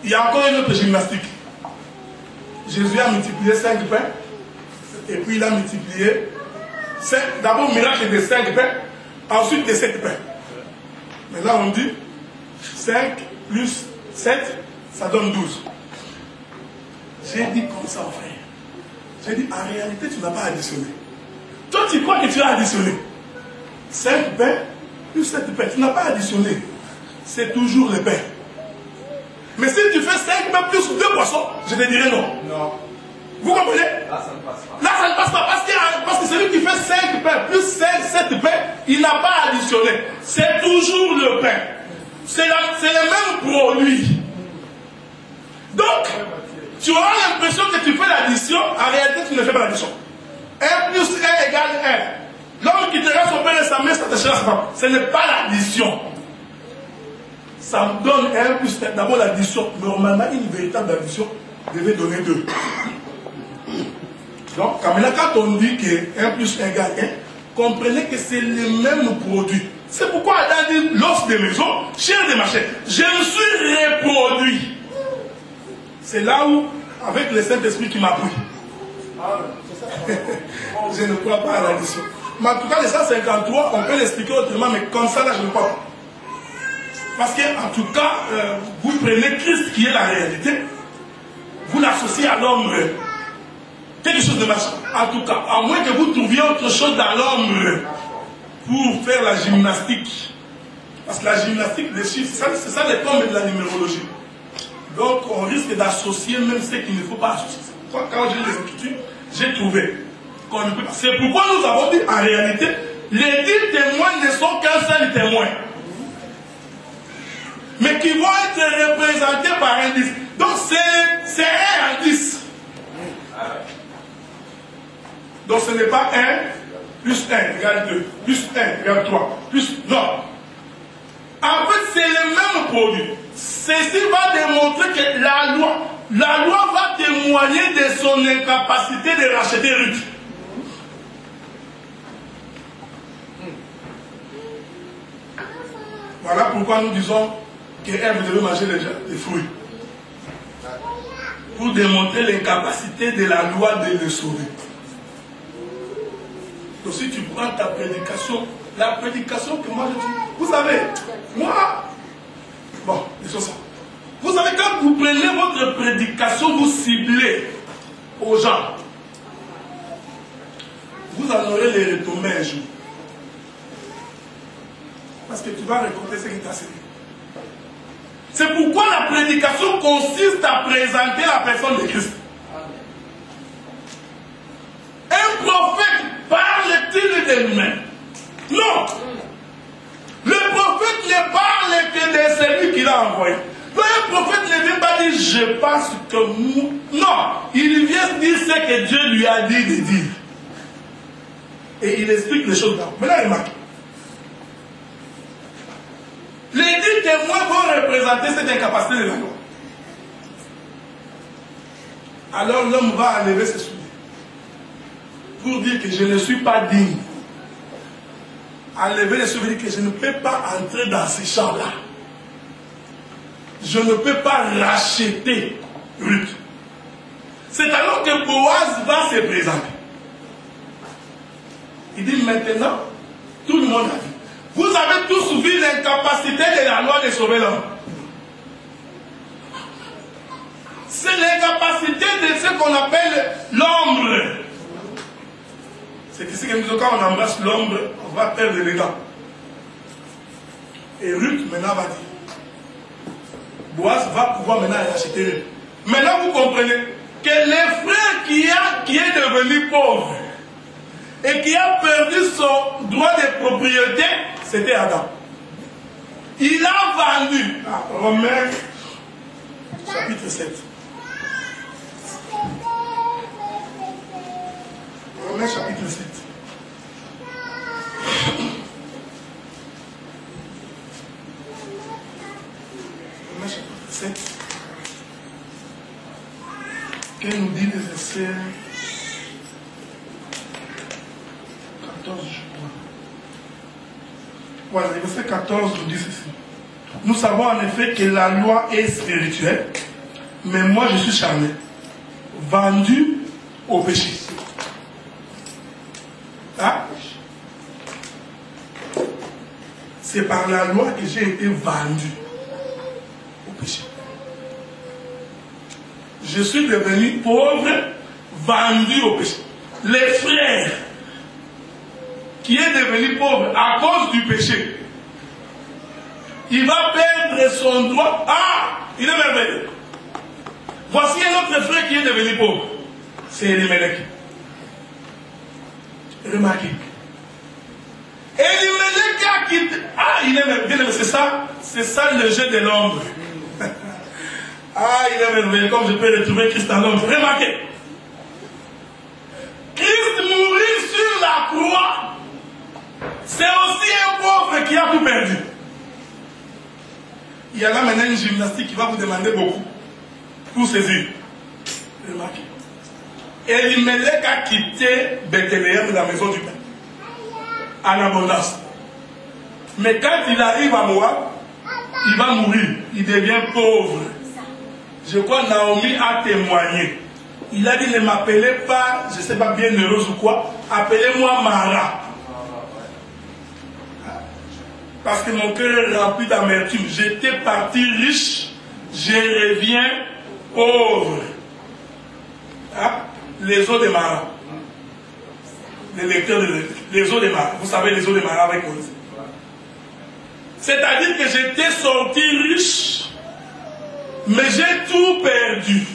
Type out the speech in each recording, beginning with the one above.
Il y a encore une autre gymnastique. Jésus a multiplié 5 pains. Et puis il a multiplié. D'abord, miracle de 5 pains. Ensuite de 7 pains. Maintenant, on dit 5 plus 7, ça donne 12. J'ai dit comme ça, frère. J'ai dit, en réalité, tu n'as pas additionné. Toi, tu crois que tu as additionné. 5 pains plus 7 pains. Tu n'as pas additionné. C'est toujours le pain. Mais si tu fais 5 pains plus 2 poissons, je te dirais non. Non. Vous comprenez? Là, ça ne passe pas. Là, ça ne passe pas. Parce que celui qui fait 5 pains plus 7 pains, il n'a pas additionné. C'est toujours le pain. C'est le même produit. Donc, tu auras l'impression que tu fais l'addition. En réalité, tu ne fais pas l'addition. 1 plus 1 égale 1. L'homme qui te reste au pain de sa main, ça te cherche pas. Ce n'est pas l'addition. Ça me donne 1 plus 1. D'abord, l'addition. Normalement, une véritable addition devait donner 2. Donc, quand on dit que 1 plus 1 égale 1, comprenez que c'est le même produit. C'est pourquoi Adam dit l'os de maison, chair de ma chair. Je me suis reproduit. C'est là où, avec le Saint-Esprit qui m'a pris. Je ne crois pas à l'addition. Mais en tout cas, les 153, on peut l'expliquer autrement, mais comme ça, là, je ne crois pas. Parce que, en tout cas, vous prenez Christ qui est la réalité, vous l'associez à l'homme. Quelque chose de machin. En tout cas, à moins que vous trouviez autre chose dans l'homme pour faire la gymnastique. Parce que la gymnastique des chiffres, c'est ça les tombes de la numérologie. Donc, on risque d'associer même ce qu'il ne faut pas associer. Quand j'ai les Écritures, j'ai trouvé. C'est pourquoi nous avons dit, en réalité, les 10 témoins ne sont qu'un seul témoin. Mais qui vont être représentés par un 10. Donc, c'est un 10. Donc, ce n'est pas 1 plus 1 égale 2, plus 1 égale 3, plus... Non. En fait, c'est le même produit. Ceci va démontrer que la loi va témoigner de son incapacité de racheter Ruth. Voilà pourquoi nous disons qu'Ève devait manger les fruits. Pour démontrer l'incapacité de la loi de le sauver. Donc si tu prends ta prédication, la prédication que moi je dis, vous savez, moi, bon, disons ça. Vous savez, quand vous prenez votre prédication, vous ciblez aux gens. Vous en aurez les retombées un jour. Parce que tu vas raconter ce qui t'a servi. C'est pourquoi la prédication consiste à présenter la personne de Christ. Un prophète parle-t-il de lui-même? Non. Le prophète ne parle que de celui qu'il a envoyé. Le prophète ne vient pas dire je pense que nous. Non. Il vient dire ce que Dieu lui a dit de dire. Et il explique les choses là. Maintenant, remarquez. Les 10 témoins vont représenter cette incapacité de la loi. Alors l'homme va enlever ses souliers pour dire que je ne suis pas digne. Enlever les souliers, que je ne peux pas entrer dans ces champs-là. Je ne peux pas racheter Ruth. C'est alors que Boaz va se présenter. Il dit maintenant, tout le monde a dit. Vous avez tous vu l'incapacité de la loi de sauver l'homme. C'est l'incapacité de ce qu'on appelle l'ombre. C'est ici que nous, quand on embrasse l'ombre, on va perdre les dents. Et Ruth maintenant va dire. Boaz va pouvoir maintenant acheter Ruth. Maintenant vous comprenez que le frère qui est devenu pauvre et qui a perdu son droit de propriété, c'était Adam. Il a vendu. Romains chapitre 7. Romains chapitre 7. Romains chapitre 7. Qu'elle nous dit les versets 14, je crois. Voilà, le verset 14 nous dit ceci. Nous savons en effet que la loi est spirituelle, Mais moi, je suis charnel, vendu au péché. Hein? C'est par la loi que j'ai été vendu au péché. Je suis devenu pauvre, vendu au péché. Les frères qui est devenu pauvre à cause du péché, il va perdre son droit. Ah, il est merveilleux. Voici un autre frère qui est devenu pauvre. C'est Elimelech. Remarquez. Elimelech a quitté. Ah, il est merveilleux. C'est ça le jeu de l'ombre. Ah, il est merveilleux. Comme je peux retrouver Christ en l'ombre. Remarquez. Christ mourir sur la croix, c'est aussi un pauvre qui a tout perdu. Il y a là maintenant une gymnastique qui va vous demander beaucoup pour saisir. Remarquez. Elimelech a quitté Bethléem, la maison du Père, en abondance. Mais quand il arrive à Moab, il va mourir. Il devient pauvre. Je crois que Naomi a témoigné. Il a dit, ne m'appelez pas, je ne sais pas, bienheureuse ou quoi, appelez-moi Mara. Parce que mon cœur est rempli d'amertume. J'étais parti riche, je reviens pauvre. Hein? Les eaux de Mara. Les lecteurs les eaux de Mara. Vous savez les eaux de Mara avec Moïse. C'est-à-dire que j'étais sorti riche, mais j'ai tout perdu.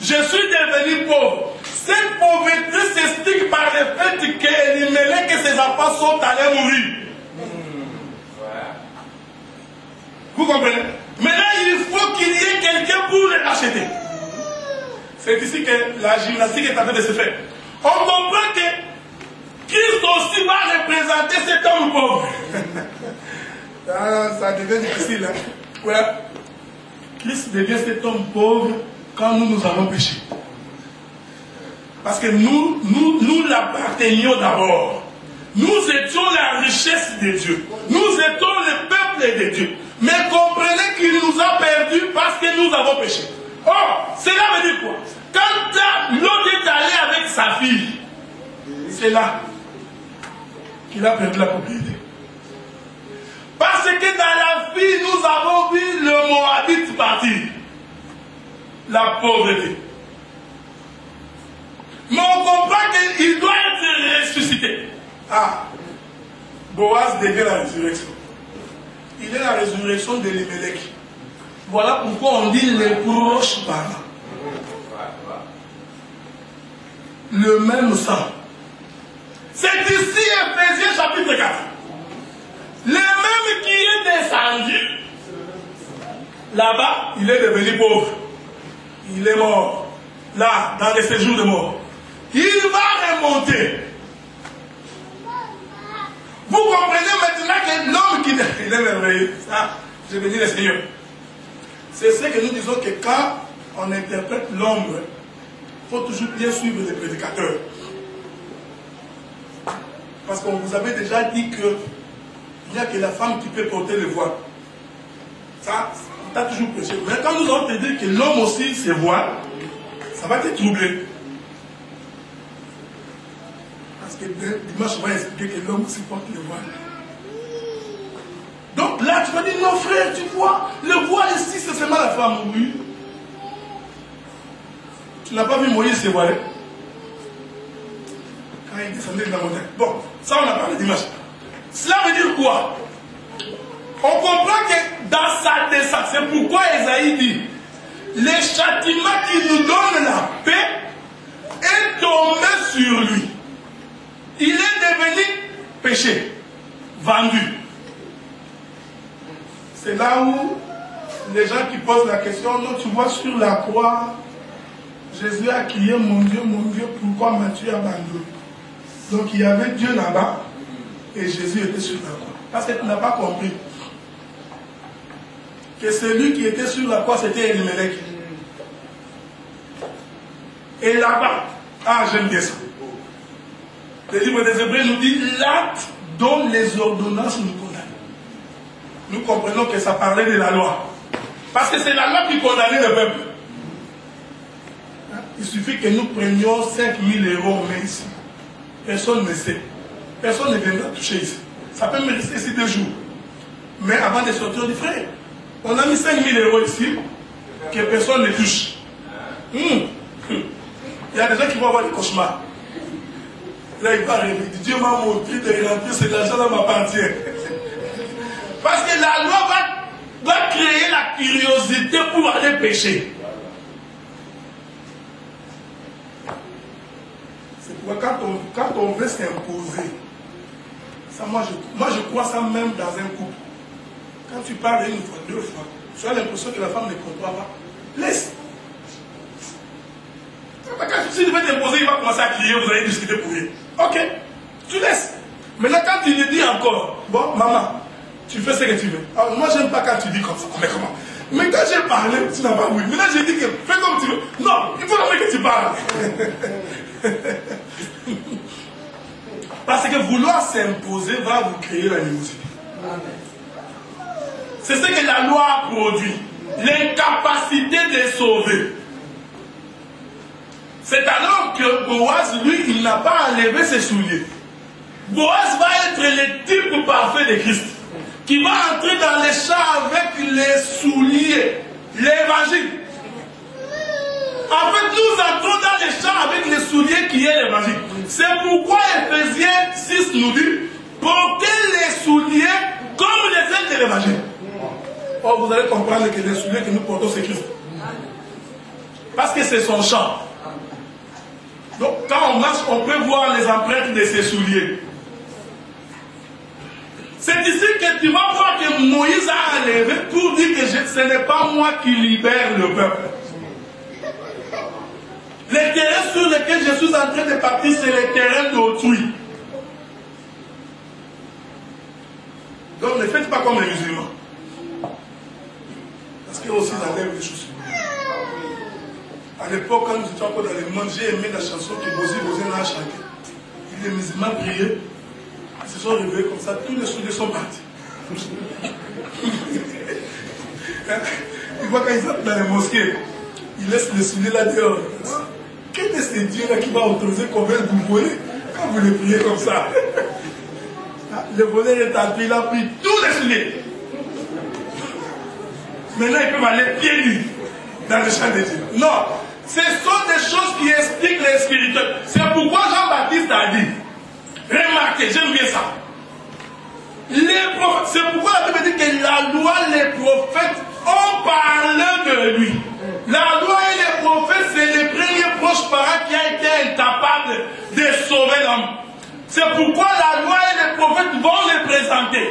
Je suis devenu pauvre. Cette pauvreté s'explique par le fait qu'Elimelech et ses enfants sont allés mourir. Vous comprenez? Maintenant, il faut qu'il y ait quelqu'un pour les racheter. C'est ici que la gymnastique est en train de se faire. On comprend que Christ aussi va représenter cet homme pauvre. Ça devient difficile. Hein? Ouais. Christ devient cet homme pauvre quand nous avons péché. Parce que nous l'appartenions d'abord. Nous étions la richesse de Dieu. Nous étions le peuple de Dieu. Mais comprenez qu'il nous a perdus parce que nous avons péché. Or, cela veut dire quoi? Quand l'autre est allé avec sa fille, c'est là qu'il a perdu la propriété. Parce que dans la vie, nous avons vu le Moabite partir. La pauvreté. Mais on comprend qu'il doit être ressuscité. Ah, Boaz devient la résurrection. Il est la résurrection de l'Elimelech. Voilà pourquoi on dit les proches parents. Le même sang. C'est ici Ephésiens chapitre 4. Le même qui est descendu, là-bas, il est devenu pauvre. Il est mort. Là, dans les séjours de mort. Il va remonter. Vous comprenez maintenant que l'homme qui... Il est merveilleux. Ça, je vais dire le Seigneur. C'est ce que nous disons que quand on interprète l'ombre, il faut toujours bien suivre les prédicateurs. Parce qu'on vous avait déjà dit que il n'y a que la femme qui peut porter le voile. Ça, on t'a toujours prêché. Mais quand nous allons te dire que l'homme aussi se voile, ça va te troubler. Parce que dimanche, on va expliquer que l'homme aussi porte le voile. Donc là, tu vas dire, non frère, tu vois, le voile ici, c'est seulement la femme. Oui. Tu n'as pas vu Moïse se voiler quand il descendait de la montagne. Bon, ça on a parlé dimanche. Cela veut dire quoi? On comprend que dans sa descente, c'est pourquoi Esaïe dit, le châtiment qui nous donne la paix est tombé sur lui. Il est devenu péché, vendu. C'est là où les gens qui posent la question, non, tu vois sur la croix, Jésus a crié, mon Dieu, pourquoi m'as-tu abandonné? Donc il y avait Dieu là-bas et Jésus était sur la croix. Parce que tu n'as pas compris que celui qui était sur la croix, c'était Elimelech. Et là-bas, ah j'aime bien ça. Le livre des Hébreux nous dit l'acte dont les ordonnances nous condamnent. Nous comprenons que ça parlait de la loi. Parce que c'est la loi qui condamnait le peuple. Il suffit que nous prenions 5 000 € en main ici. Personne ne sait. Personne ne viendra toucher ici. Ça peut me rester ici 2 jours. Mais avant de sortir du frère, on a mis 5 000 € ici, que personne ne touche. Il y a des gens qui vont avoir des cauchemars. Là, il va rêver. Dieu m'a montré de rentrer, c'est de l'argent dans ma partie. Parce que la loi va créer la curiosité pour aller pécher. C'est pourquoi quand on veut s'imposer, ça, moi je crois ça même dans un couple. Quand tu parles 1 fois, 2 fois, tu as l'impression que la femme ne comprend pas. Laisse. Si tu veux t'imposer, il va commencer à crier, vous allez discuter pour rien. Ok, tu laisses. Maintenant, quand tu lui dis encore, bon, maman, tu fais ce que tu veux. Alors, moi, j'aime pas quand tu dis comme ça. Mais comment? Mais quand j'ai parlé, tu n'as pas voulu. Maintenant, j'ai dit que fais comme tu veux. Non, il faut que tu parles. Parce que vouloir s'imposer va vous créer l'animosité. C'est ce que la loi a produit. L'incapacité de sauver. C'est alors que Boaz, lui, il n'a pas enlevé ses souliers. Boaz va être le type parfait de Christ, qui va entrer dans les champs avec les souliers, l'évangile. En fait, nous entrons dans les champs avec les souliers qui est l'évangile. C'est pourquoi Ephésiens 6 nous dit, portez les souliers comme les ailes de l'évangile. Or, vous allez comprendre que les souliers que nous portons, c'est Christ. Parce que c'est son champ. Donc, quand on marche, on peut voir les empreintes de ses souliers. C'est ici que tu vas voir que Moïse a enlevé pour dire que ce n'est pas moi qui libère le peuple. Les terrains sur lesquels je suis en train de partir, c'est les terrains d'autrui. Donc, ne faites pas comme les musulmans. Parce qu'il y a aussi enlève des choses. À l'époque, quand nous étions encore dans le monde, j'ai aimé la chanson que Bozi a chantée. Les musulmans priaient, ils se sont réveillés comme ça, tous les souliers sont partis. Tu vois, quand ils entrent dans les mosquées, ils laissent les souliers là dehors. Quel est ce Dieu-là qui va autoriser qu'on vienne vous voler quand vous les priez comme ça? Le voleur est entré, il a pris tous les souliers. Maintenant, ils peuvent aller pieds nus dans le champ de Dieu. Non, ce sont des choses qui expliquent les spirituels. C'est pourquoi Jean-Baptiste a dit, remarquez, j'aime bien ça. C'est pourquoi la Bible dit que la loi, les prophètes ont parlé de lui. La loi et les prophètes, c'est le premier proche parent qui a été incapable de sauver l'homme. C'est pourquoi la loi et les prophètes vont les présenter.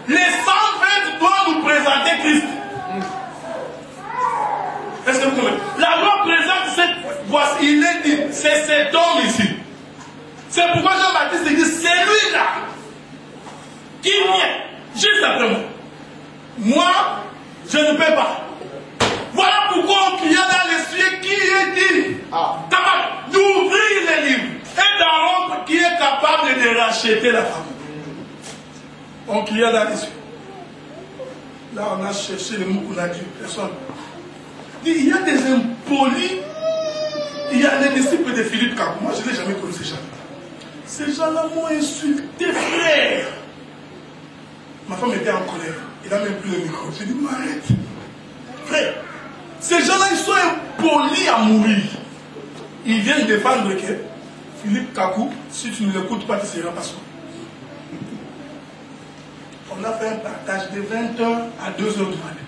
Les 120 doivent nous présenter Christ. Est-ce que vous comprenez? La loi présente cette voici, il est dit, c'est cet homme ici. C'est pourquoi Jean-Baptiste dit, c'est lui-là qui vient juste après moi. Moi, je ne peux pas. Voilà pourquoi on crie dans les cieux qui est dit, capable d'ouvrir les livres et d'un homme qui est capable de racheter la femme. On crie dans les cieux. Là, on a cherché le mot qu'on a dit, personne. Il y a des impolis. Il y a des disciples de Philippe Kakou. Moi, je n'ai jamais connu ces gens. Ces gens-là m'ont insulté, frère. Ma femme était en colère. Il a même pris le micro. J'ai dit, m'arrête. Frère, ces gens-là, ils sont impolis à mourir. Ils viennent défendre que Philippe Kakou, si tu ne l'écoutes pas, tu seras pas sauvé. On a fait un partage de 20h à 2h du matin.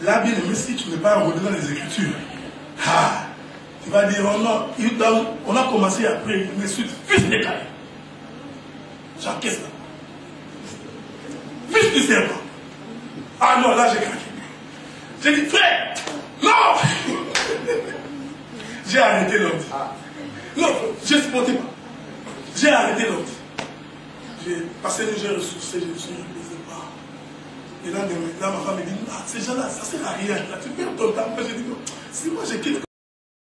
Là, bien aimé, si tu n'es pas enrôlé dans les Écritures, tu vas dire, oh non, on a commencé après, il m'insulte, fils de Caïn. J'encaisse là. Fils du serpent. Ah non, là j'ai craqué. J'ai dit, frère, non. J'ai arrêté l'autre. Non, je ne supportais pas. J'ai arrêté l'autre. J'ai passé les jours ressourcés, je me suis reposé pas. Et là, ma femme me dit, ces gens-là, ça sert à rien. Là, tu perds ton temps. J'ai dit, non, si moi je quitte.